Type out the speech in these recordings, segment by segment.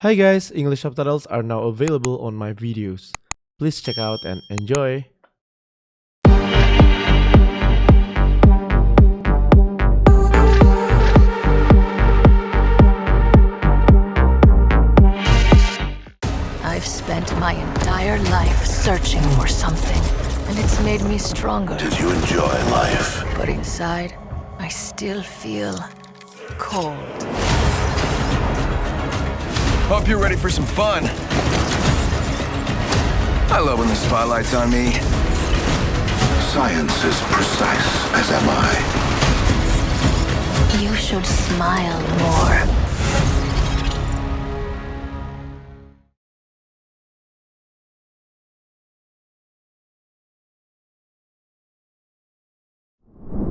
Hi guys, English subtitles are now available on my videos. Please check out and enjoy. I've spent my entire life searching for something, and it's made me stronger. Did you enjoy life? But inside, I still feel cold. Hope you're ready for some fun. I love when the spotlight's on me. Science is precise, as am I. You should smile more.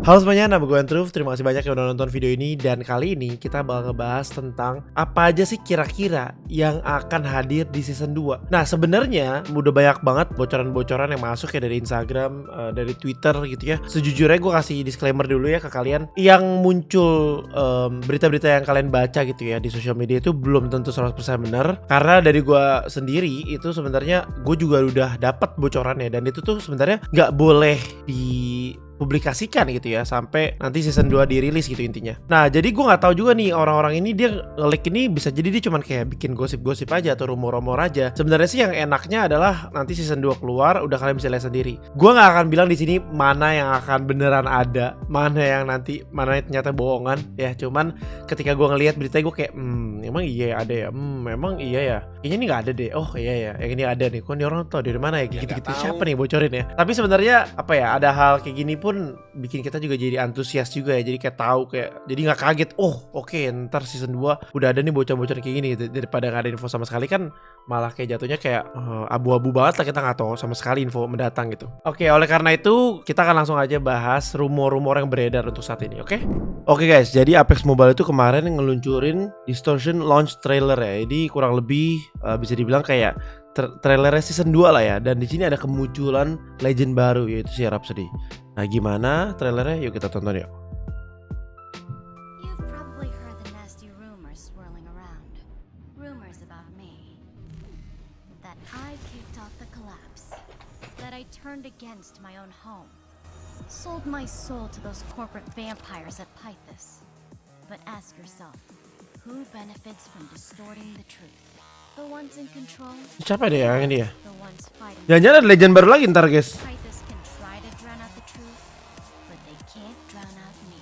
Halo semuanya, nama gue Andrew. Terima kasih banyak yang udah nonton video ini. Dan kali ini kita bakal ngebahas tentang apa aja sih kira-kira yang akan hadir di season 2. Nah sebenarnya udah banyak banget bocoran-bocoran yang masuk ya dari Instagram, dari Twitter gitu ya. Sejujurnya gue kasih disclaimer dulu ya ke kalian. Yang muncul berita-berita yang kalian baca gitu ya di sosial media itu belum tentu 100% benar. Karena dari gue sendiri itu sebenarnya gue juga udah dapat bocorannya. Dan itu tuh sebenarnya nggak boleh dipublikasikan gitu ya sampai nanti season 2 dirilis gitu intinya. Nah jadi gue nggak tahu juga nih orang-orang ini dia nge-leak ini bisa jadi dia cuman kayak bikin gosip-gosip aja atau rumor-rumor aja. Sebenarnya sih yang enaknya adalah nanti season 2 keluar udah kalian bisa lihat sendiri. Gue nggak akan bilang di sini mana yang akan beneran ada, mana yang nanti mana yang ternyata bohongan ya. Cuman ketika gue ngelihat berita gue kayak emang iya ada ya, emang iya ya. Kayaknya ini nggak ada deh. Oh iya ya, yang ini ada nih. Kok ini orang tau dari mana ya? Gitu-gitu siapa nih bocorin ya? Tapi sebenarnya apa ya? Ada hal kayak gini pun bikin kita juga jadi antusias juga ya. Jadi kayak tahu kayak jadi nggak kaget. Oh oke, ntar season 2 udah ada nih bocor-bocor kayak gini gitu. Daripada nggak ada info sama sekali kan malah kayak jatuhnya kayak abu-abu banget lah, kita nggak tahu sama sekali info mendatang gitu. Oke, oleh karena itu kita akan langsung aja bahas rumor-rumor yang beredar untuk saat ini. Oke guys, jadi Apex Mobile itu kemarin ngeluncurin Distortion launch trailer ya. Jadi kurang lebih bisa dibilang kayak trailernya season 2 lah ya. Dan di sini ada kemunculan legend baru yaitu si Rhapsody. Nah gimana trailernya? Yuk kita tonton yuk. You've probably heard the nasty rumors swirling around. Rumors about me. That I kicked off the collapse. That I turned against my own home. Sold my soul to those corporate vampires at Pythos. But ask yourself, who benefits from distorting the truth? The ones in control? Siapa deh yang ini ya? The ones fighting? Jangan-jangan ada legend baru lagi ntar guys. Pythos can try to drown out the truth, but they can't drown out me.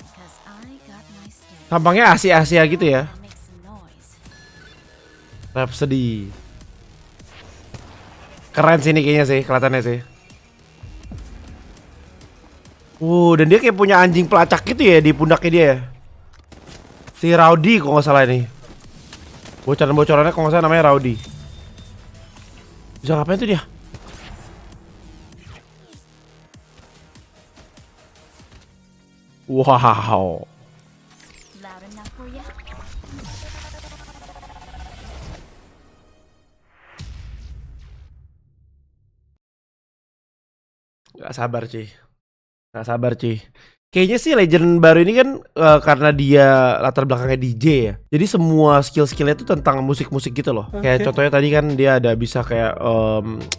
Because I got my stake. Tampangnya Asia-Asia gitu ya. That makes some noise. Rhapsody. Keren sih ini kayaknya sih, kelihatannya sih. Dan dia kayak punya anjing pelacak gitu ya di pundaknya dia ya. Si Rowdy kok nggak salah ini. Bocoran-bocorannya kok nggak salah namanya Rowdy. Bisa ngapain tuh dia? Wow. Loud enough for ya? Gak sabar cuy. Gak sabar cuy. Kayaknya sih legend baru ini kan karena dia latar belakangnya DJ ya. Jadi semua skill-skillnya itu tentang musik-musik gitu loh. Kayak contohnya tadi kan dia ada bisa kayak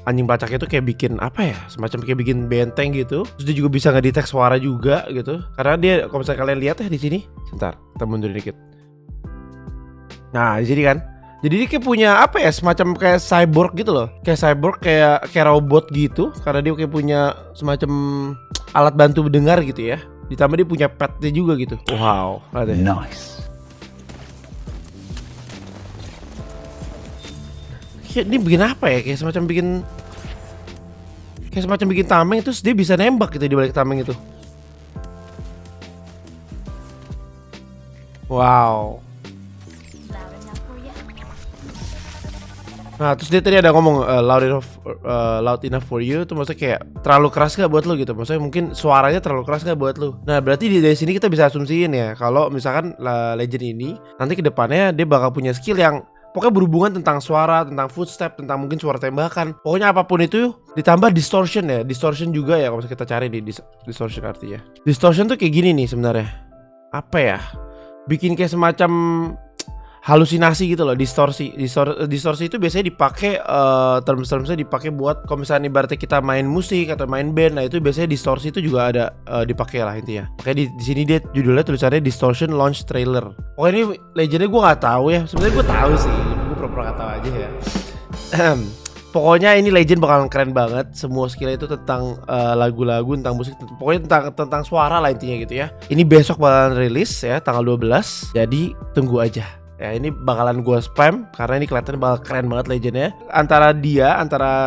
anjing pelacaknya itu kayak bikin apa ya, semacam kayak bikin benteng gitu. Terus dia juga bisa ngedetek suara juga gitu. Karena dia kalau misalnya kalian lihat ya di sini. Sebentar, kita mundurin dikit. Nah di sini kan. Jadi dia kayak punya apa ya, semacam kayak cyborg gitu loh. Kayak cyborg, kayak robot gitu. Karena dia kayak punya semacam alat bantu mendengar gitu ya. Ditambah dia punya petnya juga gitu. Wow, Nice. Kayak ini bikin apa ya? Kayak semacam bikin tameng, terus dia bisa nembak gitu di balik tameng itu. Wow. Loud enough for ya? Nah terus dia tadi ada ngomong loud enough for you. Itu maksudnya kayak terlalu keras gak buat lu gitu. Maksudnya mungkin suaranya terlalu keras gak buat lu. Nah berarti dari sini kita bisa asumsiin ya, kalau misalkan legend ini nanti kedepannya dia bakal punya skill yang pokoknya berhubungan tentang suara, tentang footstep, tentang mungkin suara tembakan. Pokoknya apapun itu ditambah distortion ya. Distortion juga ya kalau kita cari di distortion artinya. Distortion tuh kayak gini nih sebenarnya. Apa ya? Bikin kayak semacam halusinasi gitu loh, distorsi itu biasanya dipakai terms-termsnya dipakai buat kalau misalnya ibaratnya kita main musik atau main band. Nah itu biasanya distorsi itu juga ada dipakai lah intinya. Makanya di sini dia judulnya tulisannya Distortion Launch Trailer. Oh ini legendnya gue nggak tahu ya, sebenarnya gue tahu sih, gue pura-pura nggak tahu aja ya. Pokoknya ini Legend bakalan keren banget. Semua skill itu tentang lagu-lagu, tentang musik, pokoknya tentang suara lah intinya gitu ya. Ini besok bakalan rilis ya tanggal 12. Jadi tunggu aja. Ya ini bakalan gue spam karena ini kelihatan bakal keren banget Legendnya. Antara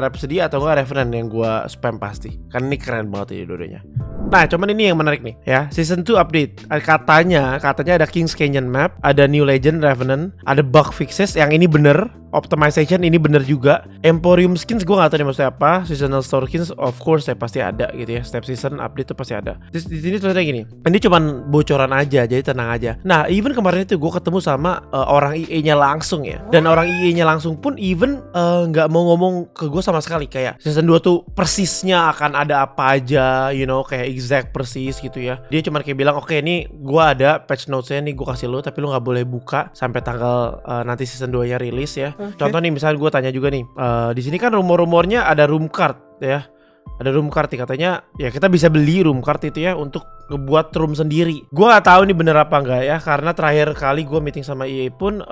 Rhapsody atau enggak Revenant yang gue spam pasti. Karena ini keren banget ini dua-duanya. Nah cuman ini yang menarik nih ya, Season 2 update. Katanya ada King's Canyon map, ada New Legend Revenant, ada bug fixes yang ini bener, optimization ini bener juga. Emporium skins gue gak tahu nih maksudnya apa. Seasonal store skins of course ya pasti ada gitu ya. Setiap season update tuh pasti ada. Di sini tulisannya gini, ini cuman bocoran aja, jadi tenang aja. Nah even kemarin itu gue ketemu sama orang EA-nya langsung ya. Dan orang EA-nya langsung pun even gak mau ngomong ke gue sama sekali. Kayak season 2 tuh persisnya akan ada apa aja, you know, kayak exact persis gitu ya. Dia cuma kayak bilang oke ini gue ada patch notes-nya nih gue kasih lu, tapi lu gak boleh buka sampai tanggal nanti season 2 nya rilis ya. Contoh nih misalnya gue tanya juga nih, di sini kan rumor-rumornya ada room card ya. Ada room card nih, katanya ya kita bisa beli room card itu ya untuk ngebuat room sendiri. Gue gak tahu nih bener apa enggak ya, karena terakhir kali gue meeting sama EA pun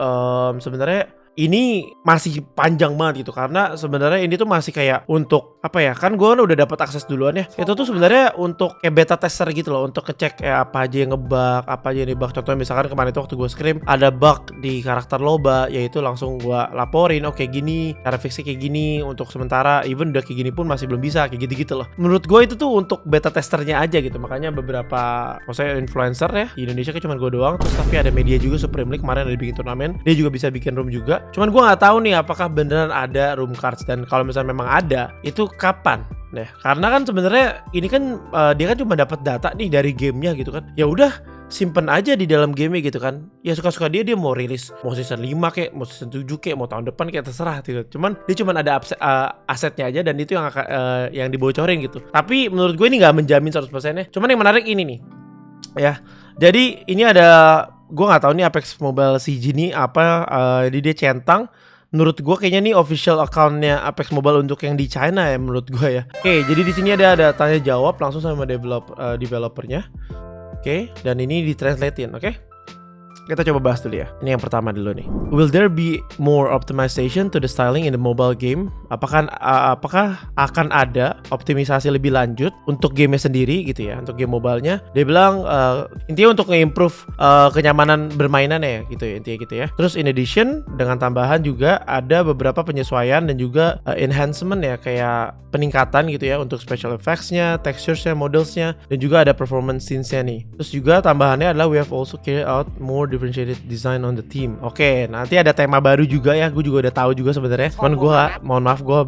sebenarnya ini masih panjang banget gitu, karena sebenarnya ini tuh masih kayak untuk apa ya, kan gue udah dapat akses duluan ya. Itu tuh sebenarnya untuk kayak beta tester gitu loh, untuk ngecek apa aja yang ngebug, apa aja yang dibug. Contohnya misalkan kemarin itu waktu gue scrim ada bug di karakter Loba, yaitu langsung gue laporin, oke gini cara fixnya kayak gini. Untuk sementara even udah kayak gini pun masih belum bisa, kayak gitu-gitu loh. Menurut gue itu tuh untuk beta testernya aja gitu. Makanya beberapa maksudnya influencer ya di Indonesia kan cuma gue doang, terus tapi ada media juga, Supreme League kemarin ada bikin turnamen, dia juga bisa bikin room juga. Cuman gue nggak tahu nih apakah beneran ada room cards, dan kalau misalnya memang ada itu kapan. Nah, karena kan sebenarnya ini kan dia kan cuma dapat data nih dari gamenya gitu kan. Ya udah simpen aja di dalam game gitu kan. Ya suka-suka dia mau rilis mau season 5 kek, mau season 7 kek, mau tahun depan kayak terserah gitu. Cuman dia cuma ada asetnya aja, dan itu yang dibocorin gitu. Tapi menurut gue ini nggak menjamin 100% ya. Cuman yang menarik ini nih ya. Jadi ini ada, gue nggak tahu nih Apex Mobile CG nih apa, dia centang. Menurut gue kayaknya nih official accountnya Apex Mobile untuk yang di China ya menurut gue ya. Oke, jadi di sini ada tanya jawab langsung sama developernya. Oke, dan ini ditranslatein, oke? Kita coba bahas dulu ya. Ini yang pertama dulu nih. Will there be more optimization to the styling in the mobile game? Apakah akan ada optimisasi lebih lanjut untuk gamenya sendiri gitu ya, untuk game mobilenya? Dia bilang intinya untuk nge-improve kenyamanan bermainan ya gitu ya, intinya gitu ya. Terus in addition dengan tambahan juga ada beberapa penyesuaian dan juga enhancement ya, kayak peningkatan gitu ya untuk special effects-nya, textures-nya, models-nya, dan juga ada performance scenes-nya nih. Terus juga tambahannya adalah we have also carried out more differentiated design on the team. Oke, nanti ada tema baru juga ya. Gue juga udah tahu juga sebenarnya. Cuman gue mohon maaf gue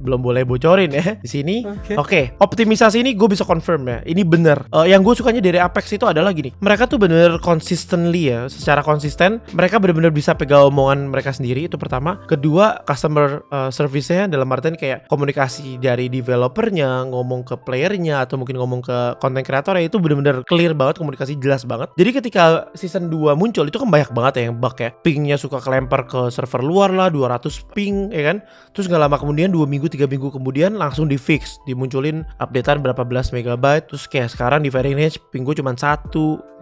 belum boleh bocorin ya di sini. Oke, optimisasi ini gue bisa confirm ya. Ini bener. Yang gue sukanya dari Apex itu adalah gini. Mereka tuh bener consistently ya, secara konsisten mereka bener-bener bisa pegang omongan mereka sendiri. Itu pertama. Kedua, customer service-nya dalam artian kayak komunikasi dari developernya ngomong ke playernya atau mungkin ngomong ke content creator-nya itu bener-bener clear banget, komunikasi jelas banget. Jadi ketika season 2 muncul itu kan banyak banget ya yang bug ya. Pingnya suka kelempar ke server luar lah, 200 ping ya kan. Terus gak lama kemudian 2 minggu 3 minggu kemudian langsung di fix, dimunculin updatean berapa belas megabyte. Terus kayak sekarang di Fahrenheit ping gue cuma 1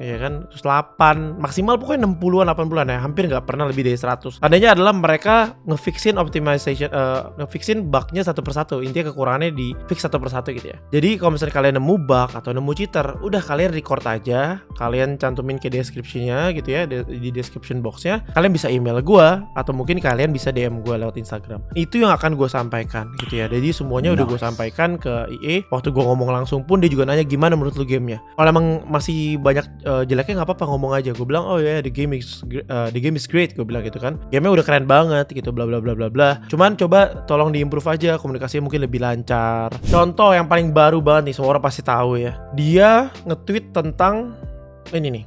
ya kan. Terus 8 maksimal pokoknya 60-an 80-an ya, hampir gak pernah lebih dari 100. Tandanya adalah mereka ngefixin optimization, ngefixin bugnya satu persatu. Intinya kekurangannya di fix satu persatu gitu ya. Jadi kalau misalnya kalian nemu bug atau nemu cheater, udah kalian record aja, kalian cantumin ke description-nya gitu ya, di description box-nya. Kalian bisa email gue atau mungkin kalian bisa DM gue lewat Instagram. Itu yang akan gue sampaikan gitu ya. Jadi semuanya udah gue sampaikan ke EA. Waktu gue ngomong langsung pun dia juga nanya gimana menurut lu gamenya. Kalau emang masih banyak jeleknya nggak apa-apa ngomong aja. Gue bilang oh ya the game is great, gue bilang gitu kan. Gamenya udah keren banget gitu, bla bla bla bla bla. Cuman coba tolong diimprove aja, komunikasinya mungkin lebih lancar. Contoh yang paling baru banget nih, semua orang pasti tahu ya. Dia nge-tweet tentang ini nih,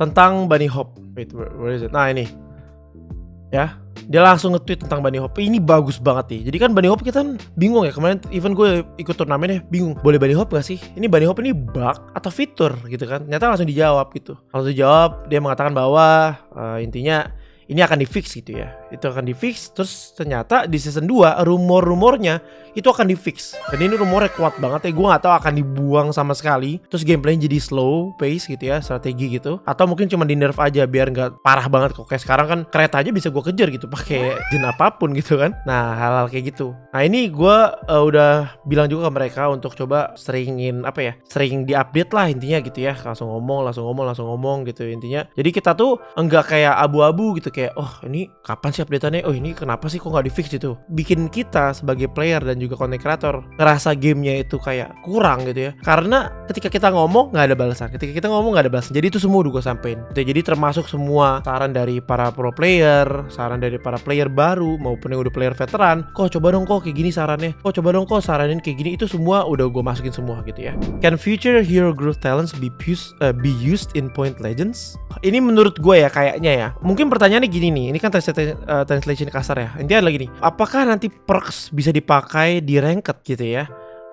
tentang Bunny Hop. Wait, where is it? Nah ini ya, dia langsung nge-tweet tentang Bunny Hop. Ini bagus banget nih. Jadi kan Bunny Hop kita kan bingung ya. Kemarin even gue ikut turnamen ya, bingung boleh Bunny Hop gak sih? Ini Bunny Hop ini bug atau fitur gitu kan. Ternyata langsung dijawab gitu. Langsung dijawab, dia mengatakan bahwa intinya ini akan di fix gitu ya. Itu akan di fix. Terus ternyata di season 2 rumor-rumornya itu akan di fix. Dan ini rumornya kuat banget ya. Gue gak tahu akan dibuang sama sekali. Terus gameplaynya jadi slow pace gitu ya, strategi gitu. Atau mungkin cuma di nerf aja biar gak parah banget kok. Kayak sekarang kan kereta aja bisa gue kejar gitu pakai jin apapun gitu kan. Nah hal-hal kayak gitu. Nah ini gue udah bilang juga ke mereka untuk coba seringin apa ya, sering diupdate lah intinya gitu ya. Langsung ngomong gitu intinya. Jadi kita tuh enggak kayak abu-abu gitu, kayak oh ini kapan sih update-annya, oh ini kenapa sih kok nggak di fix gitu. Bikin kita sebagai player dan juga content creator ngerasa gamenya itu kayak kurang gitu ya, karena ketika kita ngomong nggak ada balasan, jadi itu semua udah gue sampein gitu. Jadi termasuk semua saran dari para pro player, saran dari para player baru maupun yang udah player veteran, kok coba dong kok kayak gini sarannya, kok coba dong kok saranin kayak gini, itu semua udah gue masukin semua gitu ya. Can future hero growth talents be used in Point Legends? Ini menurut gue ya kayaknya ya. Mungkin pertanyaannya gini nih, ini kan translation kasar ya. Intinya adalah gini, apakah nanti perks bisa dipakai di ranked gitu ya?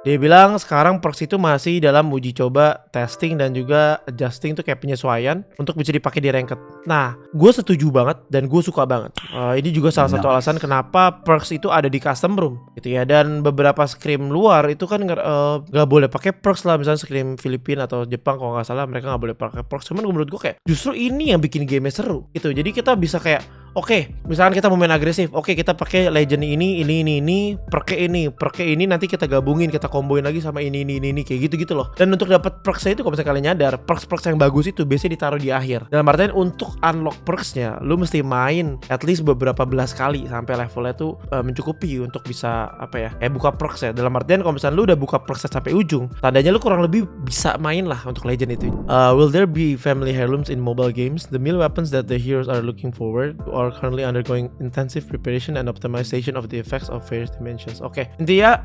Dia bilang sekarang perks itu masih dalam uji coba, testing dan juga adjusting tuh kayak penyesuaian untuk bisa dipakai di ranked. Nah, gue setuju banget dan gue suka banget. Ini juga salah satu alasan kenapa perks itu ada di custom room gitu ya. Dan beberapa scrim luar itu kan gak boleh pakai perks lah. Misalnya scrim Filipina atau Jepang kalau nggak salah mereka nggak boleh pakai perks. Cuman menurut gue kayak justru ini yang bikin game seru gitu. Jadi kita bisa kayak oke, misalkan kita mau main agresif, oke kita pakai legend ini, perke ini nanti kita gabungin, kita komboin lagi sama ini kayak gitu loh. Dan untuk dapat perksnya itu kalau misalnya kalian nyadar, perks yang bagus itu biasanya ditaruh di akhir. Dalam artian untuk unlock perksnya, lu mesti main at least beberapa belas kali sampai levelnya tuh mencukupi untuk bisa apa ya, kayak buka perks ya. Dalam artian kalau misalnya lu udah buka perksnya sampai ujung, tandanya lu kurang lebih bisa main lah untuk legend itu. Will there be family heirlooms in mobile games? The melee weapons that the heroes are looking forward to are currently undergoing intensive preparation and optimization of the effects of various dimensions. Oke, intinya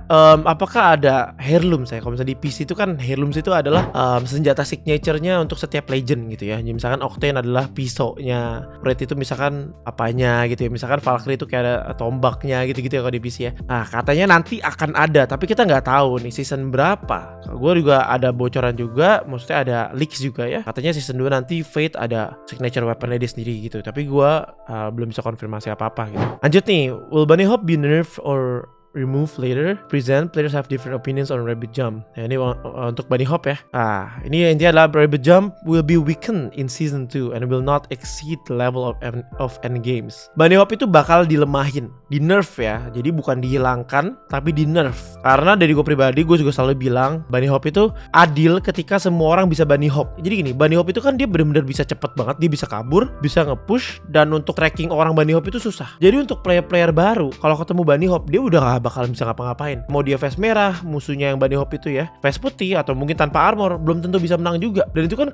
apakah ada heirlooms ya? Kalau misalnya di PC itu kan heirlooms itu adalah senjata signature-nya untuk setiap legend gitu ya. Jadi misalkan Octane adalah pisaunya, Red itu misalkan apanya gitu ya. Misalkan Valkyrie itu kayak ada tombaknya gitu-gitu ya kalau di PC ya. Nah katanya nanti akan ada, tapi kita nggak tahu nih season berapa. Gue juga ada bocoran juga, maksudnya ada leaks juga ya. Katanya season 2 nanti Fate ada signature weaponnya dia sendiri gitu. Tapi gue belum bisa konfirmasi apa-apa gitu. Lanjut nih, will Bunny Hop be nerfed or remove later? Present players have different opinions on Rabbit Jump. Nah, ini untuk Bunny Hop ya. Ini intinya adalah Rabbit Jump will be weakened in season 2 and will not exceed the level of end games. Bunny Hop itu bakal dilemahin, di nerf ya. Jadi bukan dihilangkan, tapi di nerf. Karena dari gue pribadi, gue juga selalu bilang Bunny Hop itu adil ketika semua orang bisa Bunny Hop. Jadi gini, Bunny Hop itu kan dia benar-benar bisa cepet banget, dia bisa kabur, bisa nge-push, dan untuk tracking orang Bunny Hop itu susah. Jadi untuk player-player baru, kalau ketemu Bunny Hop, dia udah gak bakal bisa ngapa-ngapain. Mau dia face merah, musuhnya yang Bunny Hop itu ya, face putih, atau mungkin tanpa armor, belum tentu bisa menang juga. Dan itu kan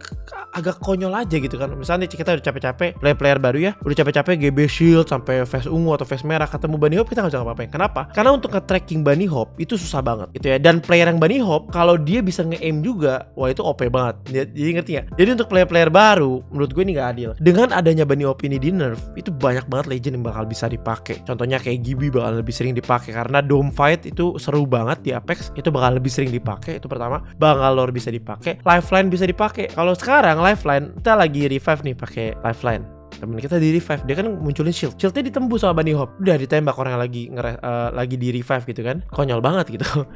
agak konyol aja gitu kan. Misalnya kita udah capek-capek, player baru ya, udah capek-capek GB shield sampai face ungu atau face merah, ketemu Bunny Hop kita gak bisa ngapa-ngapain. Kenapa? Karena untuk nge-tracking Bunny Hop itu susah banget gitu ya. Dan player yang Bunny Hop, kalau dia bisa nge-aim juga, wah itu OP banget. Jadi ngerti gak? Jadi untuk player-player baru, menurut gue ini gak adil. Dengan adanya Bunny Hop ini di nerf, itu banyak banget legend yang bakal bisa dipakai. Contohnya kayak Gibby bakal lebih sering dipakai karena Dome Fight itu seru banget di Apex, itu bakal lebih sering dipakai. Itu pertama. Bangalore bisa dipakai, Lifeline bisa dipakai. Kalau sekarang Lifeline kita lagi revive nih pakai Lifeline. Temen kita di revive, dia kan munculin shieldnya ditembus sama Bunny Hop, udah ditembak orang yang lagi di revive gitu kan. Konyol banget gitu.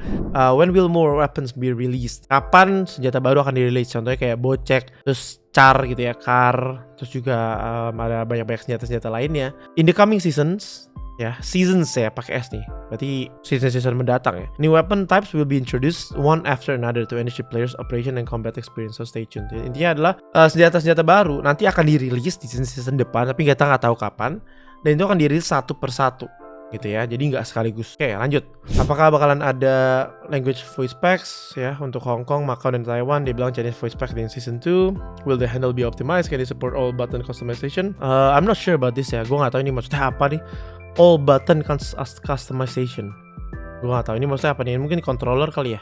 When will more weapons be released? Kapan senjata baru akan dirilis? Contohnya kayak Bocek, terus Char gitu ya, Car, terus juga ada banyak-banyak senjata-senjata lainnya. In the coming seasons ya, seasons ya pakai S nih, berarti season mendatang ya. New weapon types will be introduced one after another to enrich the players operation and combat experience, so stay tuned. Intinya adalah senjata-senjata baru nanti akan dirilis di season depan, tapi kita nggak tahu kapan, dan itu akan dirilis satu persatu gitu ya, jadi nggak sekaligus. Oke, lanjut. Apakah bakalan ada language voice packs ya untuk Hong Kong, Macau, dan Taiwan? Dia bilang Chinese voice pack di season 2. Will the handle be optimized? Can they support all button customization? I'm not sure about this ya, gue nggak tahu ini maksudnya apa nih. All button customization. Gue gak tahu ini maksudnya apa nih. Mungkin controller kali ya.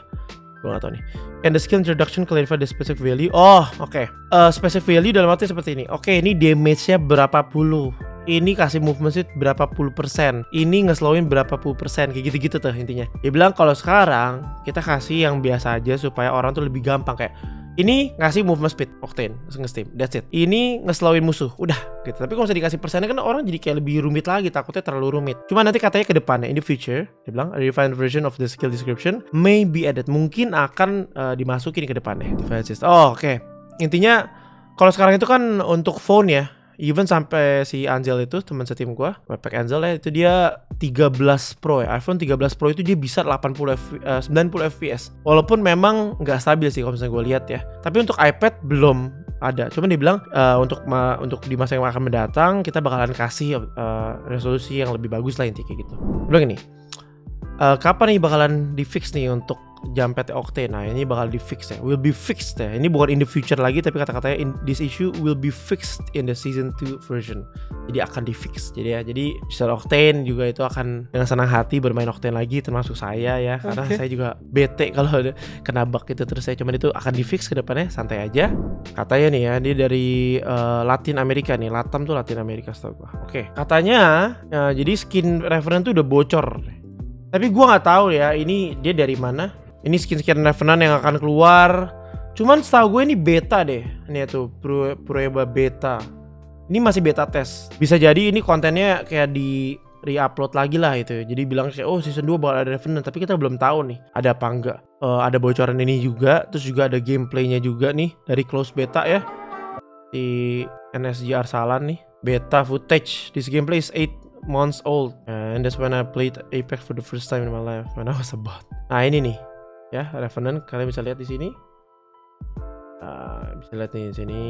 Gue gak tahu nih. Can the skill introduction clarify the specific value? Oh oke. Specific value dalam arti seperti ini. Oke, ini damage-nya berapa puluh. Ini kasih movement speed berapa puluh persen. Ini ngeslowin berapa puluh persen. Kayak gitu-gitu tuh intinya. Dia bilang kalau sekarang kita kasih yang biasa aja supaya orang tuh lebih gampang. Kayak Ini ngasih movement speed, Octane, nge-steam, that's it. Ini nge-slowin musuh, udah gitu. Tapi kalau misalnya dikasih persennya kan orang jadi kayak lebih rumit lagi, takutnya terlalu rumit. Cuma nanti katanya ke depannya, in the future, dia bilang a refined version of the skill description may be added. Mungkin akan dimasukin ke depannya. Oh, oke. Intinya kalau sekarang itu kan untuk phone ya. Even sampai si Angel itu teman setim gua, Webpack Angel ya, itu dia 13 Pro ya. iPhone 13 Pro itu dia bisa 90 fps. Walaupun memang nggak stabil sih kalau misalnya gue lihat ya. Tapi untuk iPad belum ada. Cuman dia bilang untuk di masa yang akan mendatang kita bakalan kasih resolusi yang lebih bagus lah intinya gitu. Bilang ini, kapan nih bakalan di fix nih untuk jam PT Octane? Nah ini bakal di fix ya, will be fixed ya. Ini bukan in the future lagi, tapi kata-katanya this issue will be fixed in the season 2 version. Jadi akan di fix. Jadi user Octane juga itu akan dengan senang hati bermain Octane lagi, termasuk saya ya, karena saya juga bete kalau ada kena bug gitu terus. Saya cuman itu akan di fix ke depannya, santai aja. Katanya nih ya, dia dari Latin Amerika nih, Latam tuh Latin Amerika setahu gua. Oke, katanya jadi skin reference tuh udah bocor. Tapi gua nggak tahu ya, ini dia dari mana. Ini skin Revenant yang akan keluar. Cuman setahu gue ini beta deh. Ini tuh Prueba beta. Ini masih beta test. Bisa jadi ini kontennya kayak di re-upload lagi lah itu. Jadi bilang kayak season 2 bakal ada Revenant, tapi kita belum tahu nih ada apa enggak. Ada bocoran ini juga. Terus juga ada gameplaynya juga nih dari close beta ya. Di NSG Arsalan nih. Beta footage. This gameplay is 8 months old. And that's when I played Apex for the first time in my life. When I was a bot. Nah ini nih. Ya, Revenant kalian bisa lihat di sini. Bisa lihat nih di sini.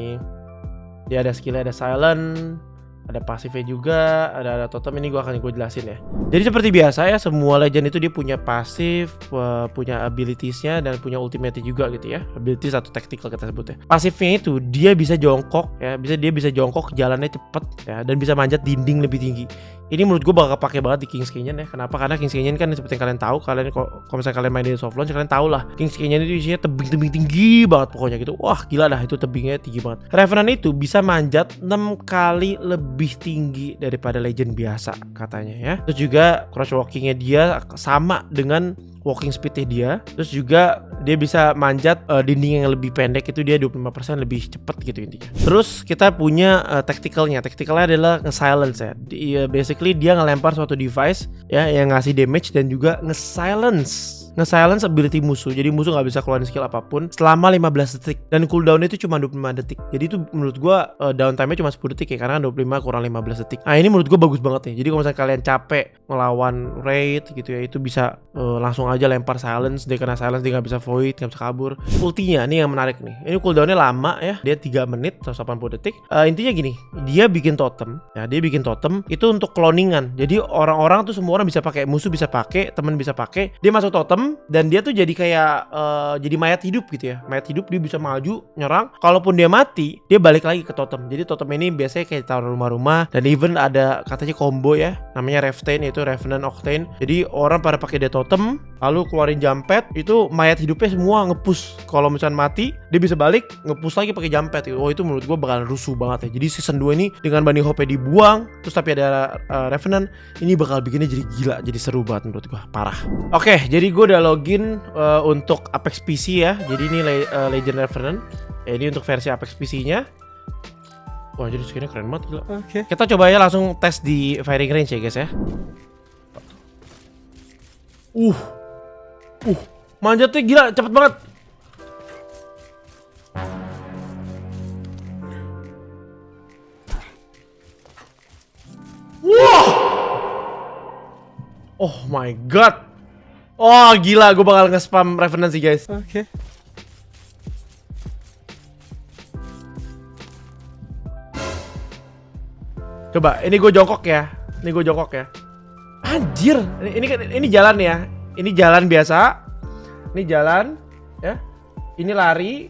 Dia ada skillnya, ada silent, ada pasifnya juga, ada totem. Ini gue akan jelasin ya. Jadi seperti biasa ya, semua legend itu dia punya pasif, punya abilitiesnya dan punya ultimate juga gitu ya. Abilities atau tactical kita sebutnya. Pasifnya itu dia bisa jongkok ya, dia bisa jongkok, jalannya cepet ya, dan bisa manjat dinding lebih tinggi. Ini menurut gue bakal kepake banget di King's Canyon ya. Kenapa? Karena King's Canyon kan seperti yang kalian tahu, kalau misalnya kalian main di soft launch kalian tahu lah, King's Canyon itu isinya tebing-tebing tinggi banget pokoknya gitu. Wah gila dah, itu tebingnya tinggi banget. Revenant itu bisa manjat 6 kali lebih tinggi daripada legend biasa katanya ya. Terus juga crouch walkingnya dia sama dengan walking speednya dia. Terus juga dia bisa manjat dinding yang lebih pendek, itu dia 25% lebih cepet gitu intinya. Terus kita punya tacticalnya adalah nge-silence ya. Basically dia ngelempar suatu device ya yang ngasih damage dan juga nge-silence ability musuh. Jadi musuh nggak bisa keluarin skill apapun selama 15 detik. Dan cooldown itu cuma 25 detik. Jadi itu menurut gua downtime-nya cuma 10 detik ya, karena 25 kurang 15 detik. Nah ini menurut gua bagus banget nih. Jadi kalau misalnya kalian capek ngelawan raid gitu ya, itu bisa langsung aja lempar silence. Dia kena silence, dia nggak bisa void, nggak bisa kabur. Ultinya nih yang menarik nih. Ini cooldown-nya lama ya. Dia 3 menit 180 detik. Intinya gini, dia bikin totem ya. Dia bikin totem itu untuk cloningan. Jadi orang-orang tuh semua orang bisa pakai, musuh bisa pakai, teman bisa pakai. Dia masuk totem dan dia tuh jadi kayak jadi mayat hidup gitu ya. Mayat hidup, dia bisa maju nyerang. Kalaupun dia mati, dia balik lagi ke totem. Jadi totem ini biasanya kayak taruh rumah-rumah. Dan even ada katanya combo ya, namanya Reftane, yaitu Revenant Octane. Jadi orang pada pakai dia totem, lalu keluarin jump pad, itu mayat hidupnya semua nge-push. Kalau misalnya mati, dia bisa balik nge-push lagi pakai jump pad. Oh itu menurut gue bakal rusuh banget ya. Jadi season 2 ini dengan Bunny Hope dibuang, terus tapi ada Revenant, ini bakal bikinnya jadi gila, jadi seru banget menurut gue, parah. Oke, jadi gue udah login untuk Apex PC ya. Jadi ini Legend Revenant ya, ini untuk versi Apex PC-nya. Wah jadi skinnya keren banget gila. Oke. Kita coba ya langsung tes di firing range ya guys ya. Manjatnya gila, cepet banget. Wah. Oh my god. Oh gila, gue bakal nge-spam Revenant sih guys. Oke. Coba, ini gue jongkok ya. Anjir, ini jalan ya. Ini jalan biasa. Ini jalan ya. Ini lari.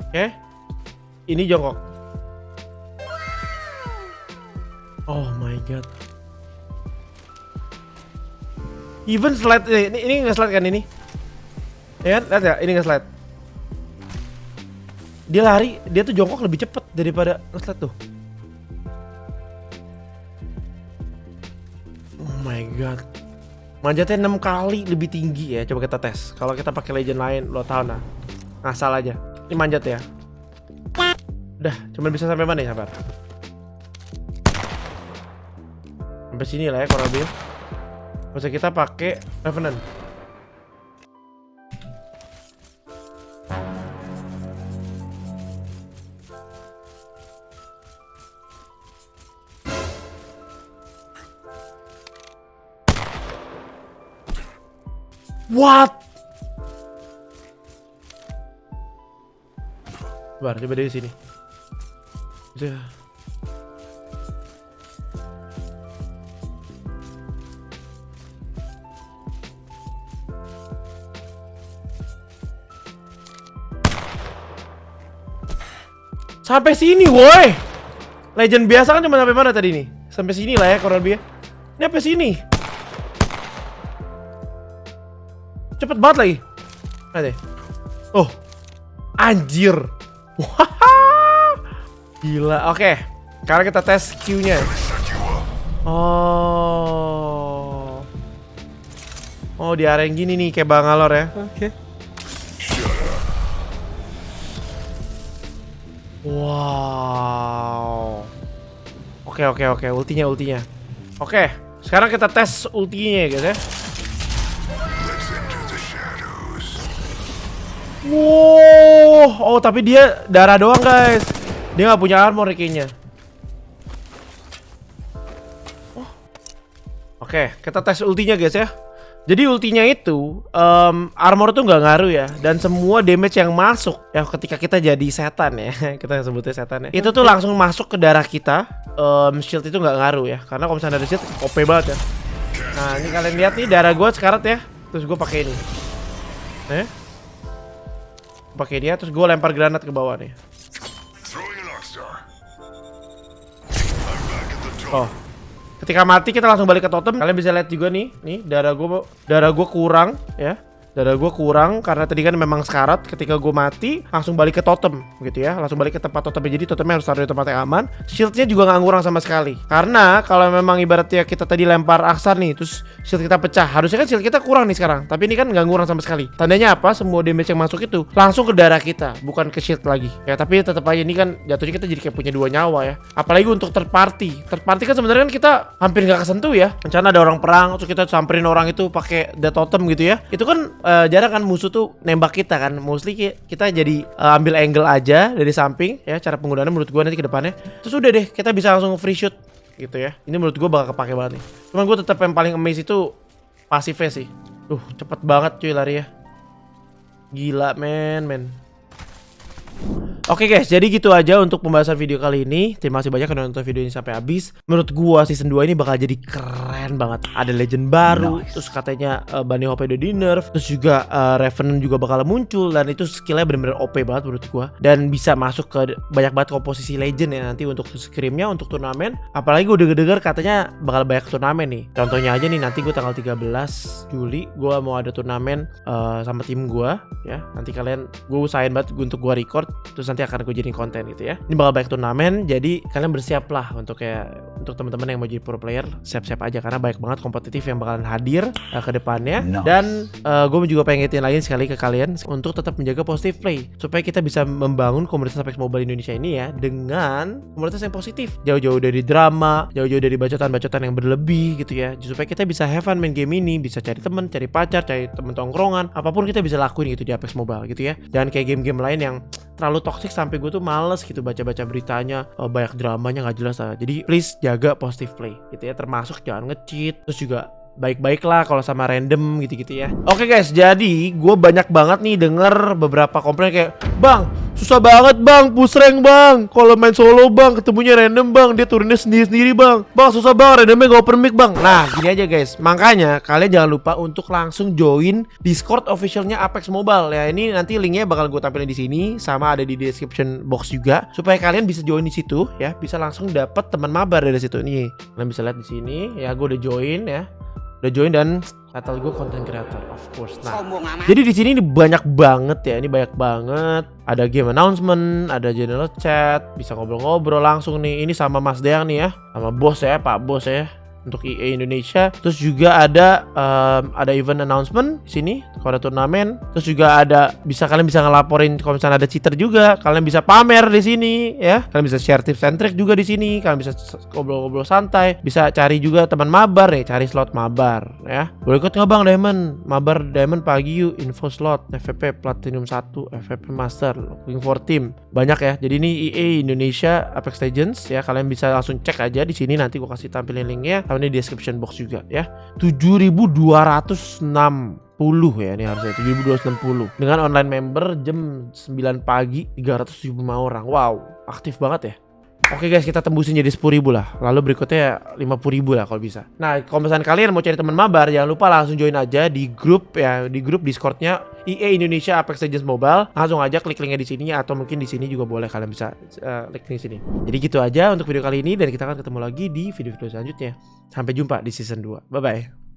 Oke. Ini jongkok. Oh my god. Even slide ini nge-slide kan ini? Ya kan? Lihat ya, ini nge-slide. Dia lari, dia tuh jongkok lebih cepet daripada nge-slide tuh. Oh my god. Manjatnya 6 kali lebih tinggi ya. Coba kita tes. Kalau kita pakai legend lain, lo tau nah. Ngasal aja. Ini manjat ya. Udah, cuman bisa sampai mana ya, sabar. Sampai sini lah ya kurang lebih. Bisa kita pakai Revenant. What? Bar, coba dari sini. Udah. Sampai sini, woi. Legend biasa kan cuma sampai mana tadi nih? Sampai sini lah ya kurang lebih. Ini sampai sini. Cepet banget lagi. Ada. Oh. Anjir. Wah. Gila. Oke. Sekarang kita tes Q-nya. Oh. Oh, di area yang gini nih kayak Bangalore ya. Oke. Wow. Oke. Ultinya. Oke. Sekarang kita tes ultinya ya guys ya. Wow. Oh, tapi dia darah doang guys. Dia nggak punya armor kayaknya. Oh. Oke, kita tes ultinya guys ya. Jadi ultinya itu armor tuh nggak ngaruh ya, dan semua damage yang masuk ya ketika kita jadi setan ya, kita sebutnya setan ya, itu tuh langsung masuk ke darah kita. Shield itu nggak ngaruh ya, karena kalau misalnya ada shield OP banget ya. Nah ini kalian lihat nih darah gue sekarat ya, terus gue pakai ini, pakai dia, terus gue lempar granat ke bawah nih. Oh. Ketika mati kita langsung balik ke totem. Kalian bisa lihat juga nih darah gue kurang ya. Darah gue kurang karena tadi kan memang sekarat. Ketika gue mati langsung balik ke totem gitu ya. Langsung balik ke tempat totemnya. Jadi totemnya harus taruh di tempat yang aman. Shieldnya juga nggak ngurang sama sekali. Karena kalau memang ibaratnya kita tadi lempar aksar nih, terus shield kita pecah, harusnya kan shield kita kurang nih sekarang. Tapi ini kan nggak ngurang sama sekali. Tandanya apa? Semua damage yang masuk itu langsung ke darah kita, bukan ke shield lagi ya. Tapi tetap aja ini kan jatuhnya kita jadi kayak punya 2 nyawa ya. Apalagi untuk third party kan sebenarnya kan kita hampir nggak kesentuh ya. Rencana ada orang perang terus kita samperin orang itu pakai death totem gitu ya. Itu kan jarang kan musuh tuh nembak kita kan. Mostly kita jadi ambil angle aja dari samping ya. Cara penggunaannya menurut gua nanti ke depannya. Terus udah deh kita bisa langsung free shoot gitu ya. Ini menurut gua bakal kepake banget nih. Cuman gua tetap yang paling amazed itu pasifnya sih. Cepet banget cuy lari ya. Gila men. Oke guys, jadi gitu aja untuk pembahasan video kali ini. Terima kasih banyak udah nonton video ini sampai habis. Menurut gua season 2 ini bakal jadi keren banget. Ada legend baru, terus katanya Bunny Hope udah di nerf, terus juga Revenant juga bakal muncul, dan itu skillnya bener-bener OP banget menurut gua. Dan bisa masuk ke banyak banget komposisi legend ya nanti untuk scrimnya, untuk turnamen. Apalagi gua udah denger katanya bakal banyak turnamen nih. Contohnya aja nih, nanti gua tanggal 13 Juli gua mau ada turnamen sama tim gua ya. Nanti kalian, gua usahain banget untuk gua record, terus nanti akan gue jadiin konten gitu ya. Ini bakal banyak turnamen, jadi kalian bersiap lah untuk teman-teman yang mau jadi pro player, siap-siap aja karena banyak banget kompetitif yang bakalan hadir ke depannya. Dan gue juga pengen ngingetin lagi sekali ke kalian untuk tetap menjaga positive play supaya kita bisa membangun komunitas Apex Mobile Indonesia ini ya dengan komunitas yang positif, jauh-jauh dari drama, jauh-jauh dari bacotan-bacotan yang berlebih gitu ya, supaya kita bisa have fun main game ini, bisa cari teman, cari pacar, cari temen tongkrongan, apapun kita bisa lakuin gitu di Apex Mobile gitu ya. Dan kayak game-game lain yang terlalu toxic sampai gue tuh males gitu baca-baca beritanya, banyak dramanya nggak jelas lah. Jadi please jaga positive play gitu ya, termasuk jangan nge-cheat, terus juga baik-baik lah kalau sama random gitu-gitu ya. Oke guys, jadi gue banyak banget nih denger beberapa komplain kayak, "Bang, susah banget bang push rank bang, kalau main solo bang ketemunya random bang, dia turunnya sendiri-sendiri bang susah bang, randomnya gak open mic bang." Nah gini aja guys, makanya kalian jangan lupa untuk langsung join Discord officialnya Apex Mobile ya. Ini nanti linknya bakal gue tampilin di sini, sama ada di description box juga, supaya kalian bisa join di situ ya, bisa langsung dapat teman mabar dari situ nih. Kalian bisa lihat di sini ya, gue udah join ya. Udah join dan title gue content creator of course. Nah, jadi di sini banyak banget ya, ini banyak banget. Ada game announcement, ada general chat, bisa ngobrol-ngobrol langsung nih. Ini sama Mas Deang nih ya, sama bos ya, Pak Bos ya. untuk EA Indonesia. Terus juga ada event announcement di sini kalau ada turnamen. Terus juga ada kalian bisa ngelaporin kalau misalnya ada cheater juga. Kalian bisa pamer di sini ya. Kalian bisa share tips and trick juga di sini. Kalian bisa ngobrol-ngobrol santai. Bisa cari juga teman mabar nih, cari slot mabar ya. Boleh ikut nggak Bang Diamond? Mabar Diamond pagi yuk, info slot, FVP Platinum 1, FVP Master, looking for team. Banyak ya. Jadi ini EA Indonesia Apex Legends ya. Kalian bisa langsung cek aja di sini, nanti gua kasih tampilin linknya. Sama ini di description box juga ya. 7.260 ya, ini harusnya 7.260 dengan online member jam 9 pagi 375 orang. Wow, aktif banget ya. Oke guys, kita tembusin jadi 10.000 lah. Lalu berikutnya 50.000 lah kalau bisa. Nah, kalau misalnya kalian mau cari teman mabar, jangan lupa langsung join aja di grup ya, di grup Discordnya EA Indonesia Apex Legends Mobile. Langsung aja klik linknya di sini atau mungkin di sini juga boleh, kalian bisa klik di sini. Jadi gitu aja untuk video kali ini, dan kita akan ketemu lagi di video-video selanjutnya. Sampai jumpa di season 2. Bye bye.